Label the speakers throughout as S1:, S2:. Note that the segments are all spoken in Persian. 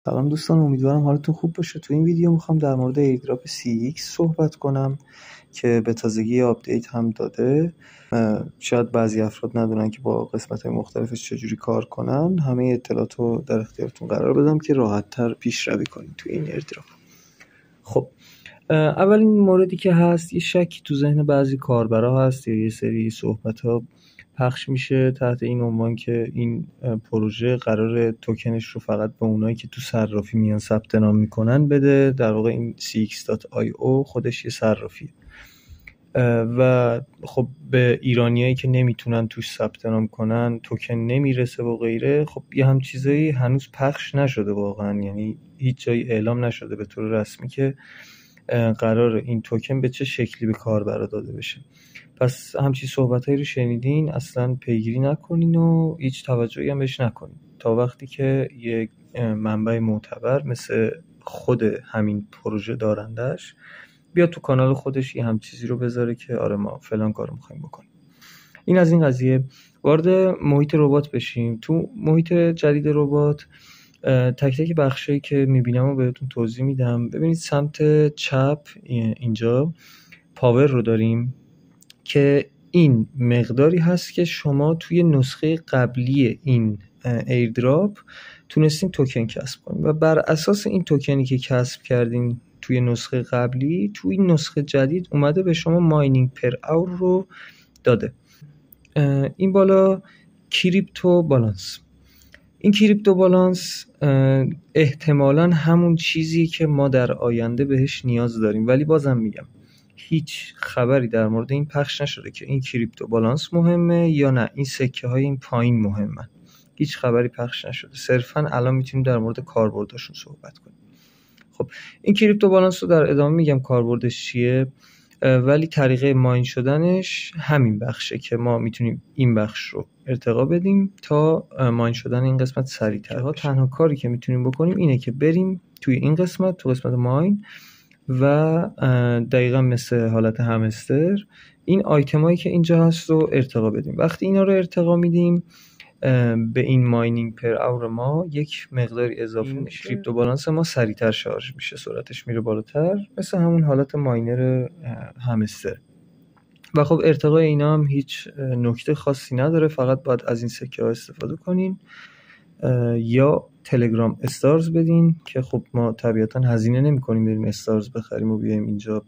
S1: سلام دوستان، امیدوارم حالتون خوب باشه. تو این ویدیو میخوام در مورد ایردراپ CX صحبت کنم که به تازگی آپدیت هم داده. شاید بعضی افراد ندونن که با قسمت‌های مختلفش چجوری کار کنن. همه اطلاعات رو در اختیارتون قرار بدم که راحت‌تر پیشروی کنید تو این ایردراپ. خب اولین موردی که هست، یه شکی تو ذهن بعضی کاربرا هست یا یه سری صحبت‌ها پخش میشه تحت این عنوان که این پروژه قرار توکنش رو فقط به اونایی که تو صرافی میان ثبت نام میکنن بده. در واقع این CX.io خودش یه صرافیه و خب به ایرانیایی که نمیتونن توش ثبت نام کنن توکن نمیرسه و غیره. خب یه هم چیزایی هنوز پخش نشده واقعا، یعنی هیچ جایی اعلام نشده به طور رسمی که قرار این توکن به چه شکلی به کاربرا داده بشه. پس همچین صحبتایی رو شنیدین اصلا پیگیری نکنین و هیچ توجهی هم بهش نکنین تا وقتی که یک منبع معتبر مثل خود همین پروژه دارندش بیا تو کانال خودش یه هم چیزی رو بذاره که آره ما فلان کارو می‌خوایم بکنیم. این از این قضیه. وارد محیط ربات بشیم. تو محیط جدید ربات تک تک بخشایی که میبینم و بهتون توضیح میدم. ببینید سمت چپ اینجا پاور رو داریم که این مقداری هست که شما توی نسخه قبلی این ایردراپ تونستین توکن کسب کنین و بر اساس این توکنی که کسب کردین توی نسخه قبلی توی نسخه جدید اومده به شما ماینینگ پر اور رو داده. این بالا کریپتو بالانس. این کریپتو بالانس احتمالاً همون چیزی که ما در آینده بهش نیاز داریم، ولی بازم میگم هیچ خبری در مورد این پخش نشده که این کریپتو بالانس مهمه یا نه این سکه های این پایین مهمن. هیچ خبری پخش نشده. صرفاً الان میتونیم در مورد کاربردشون صحبت کنیم. خب این کریپتو بالانس رو در ادامه میگم کاربردش چیه، ولی طریقه ماین شدنش همین بخشه که ما میتونیم این بخش رو ارتقا بدیم تا ماین شدن این قسمت سریع‌تر بشه. تنها کاری که میتونیم بکنیم اینه که بریم توی این قسمت، تو قسمت ماین، و دقیقا مثل حالت همستر این آیتمایی که اینجا هست رو ارتقا بدیم. وقتی اینا رو ارتقا میدیم به این ماینینگ پر اور ما یک مقداری اضافه میشه. کریپتو بالانس ما سریعتر شارژ میشه، سرعتش میره بالاتر، مثل همون حالت ماینر همستر. و خب ارتقای اینا هم هیچ نکته خاصی نداره، فقط باید از این سکه ها استفاده کنین یا تلگرام استارز بدین که خب ما طبیعتا هزینه نمی کنیم بریم استارز بخریم و بیایم اینجا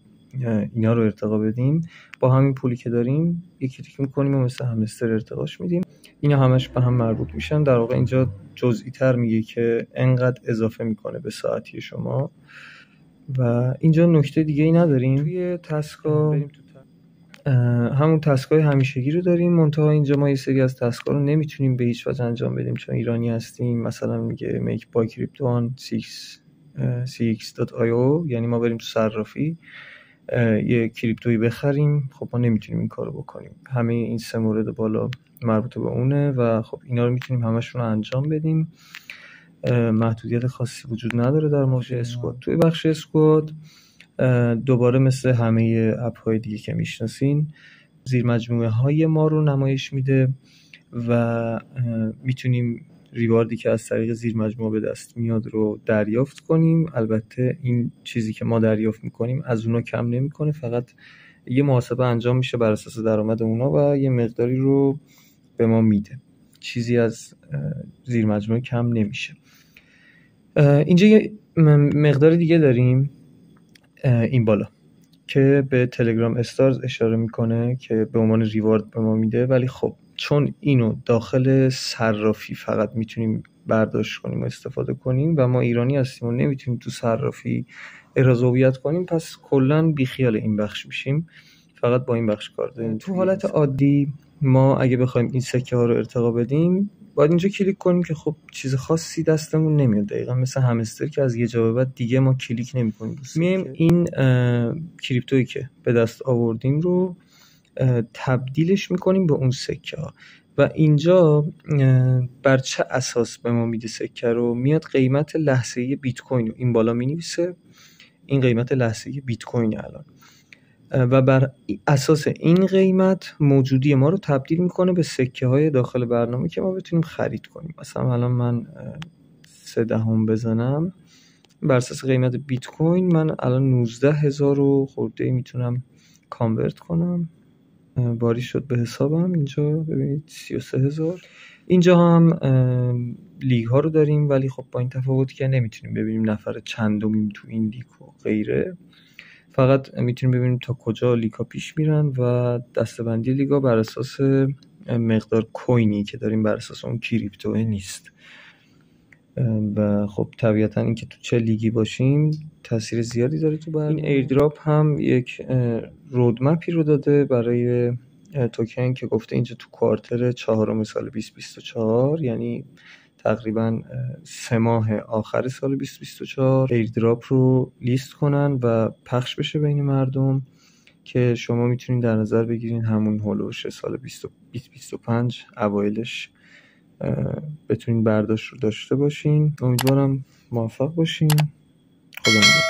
S1: اینا رو ارتقا بدیم. با همین پولی که داریم یکی تیک میکنیم و مثل همستر ارتقاش میدیم. اینا همش به هم مربوط میشن. در واقع اینجا جزئی تر میگه که انقدر اضافه میکنه به ساعتی شما و اینجا نکته دیگه ای نداریم. توی تسکا همون تسکای همیشگی رو داریم، منتها اینجا ما یه سری از تسکا رو نمیتونیم به هیچ وجه انجام بدیم چون ایرانی هستیم. مثلا میگه make buy crypto on CX.io، یعنی ما بریم تو صرافی یه کریپتویی بخریم. خب ما نمیتونیم این کارو بکنیم. همه این سه مورد بالا مربوط به اونه و خب اینا رو میتونیم همشون رو انجام بدیم. محدودیت خاصی وجود نداره در مورد اسکواد. توی بخش اسکواد دوباره مثل همه اپ های دیگه که میشناسین زیر مجموعه های ما رو نمایش میده و میتونیم ریواردی که از طریق زیر مجموعه به دست میاد رو دریافت کنیم. البته این چیزی که ما دریافت میکنیم از اونا کم نمیکنه، فقط یه محاسبه انجام میشه بر اساس درآمد اونا و یه مقداری رو به ما میده. چیزی از زیر مجموعه کم نمیشه. اینجا یه مقدار دیگه داریم این بالا که به تلگرام استارز اشاره میکنه که به عنوان ریوارد به ما میده، ولی خب چون اینو داخل صرافی فقط میتونیم برداشت کنیم و استفاده کنیم و ما ایرانی هستیم و نمیتونیم تو صرافی احراز هویت کنیم، پس کلا بیخیال این بخش میشیم، فقط با این بخش کار داریم. تو حالت عادی ما اگه بخوایم این سکه ها رو ارتقا بدیم باید اینجا کلیک کنیم که خب چیز خاصی دستمون نمیاد، دقیقا مثل همستر که از یه جا به بعد دیگه ما کلیک نمی‌کنیم. میایم این کریپتویی که به دست آوردیم رو تبدیلش می‌کنیم به اون سکه ها و اینجا بر چه اساس به ما میده سکه رو؟ میاد قیمت لحظه‌ای بیت کوین رو این بالا می‌نویسه. این قیمت لحظه‌ای بیت کوین الان و بر اساس این قیمت موجودی ما رو تبدیل میکنه به سکه های داخل برنامه که ما بتونیم خرید کنیم. مثلا الان من 0.0 0.3 بزنم بر اساس قیمت بیت کوین من الان 19,000 و خورده میتونم کانورت کنم. باری شد به حسابم. اینجا ببینید 33,000. اینجا هم لیگ ها رو داریم، ولی خب با این تفاوت که نمیتونیم ببینیم نفر چندمیم تو این لیگ و غیره. فقط میتونیم ببینیم تا کجا لیگ ها پیش میرن و دسته‌بندی لیگ ها بر اساس مقدار کوینی که داریم، بر اساس اون کریپتو نیست. و خب طبیعتا اینکه تو چه لیگی باشیم تاثیر زیادی داره تو برنامه. این ایردراپ هم یک رودمپی رو داده برای توکن که گفته اینجا تو کوارتر 4 سال 2024، یعنی تقریبا 3 ماه آخر سال 2024 ایردراپ رو لیست کنن و پخش بشه بین مردم، که شما میتونین در نظر بگیرین همون هولوش سال 2025 اوایلش بتونین برداشت رو داشته باشین. امیدوارم موفق باشین. خدا نگهدار.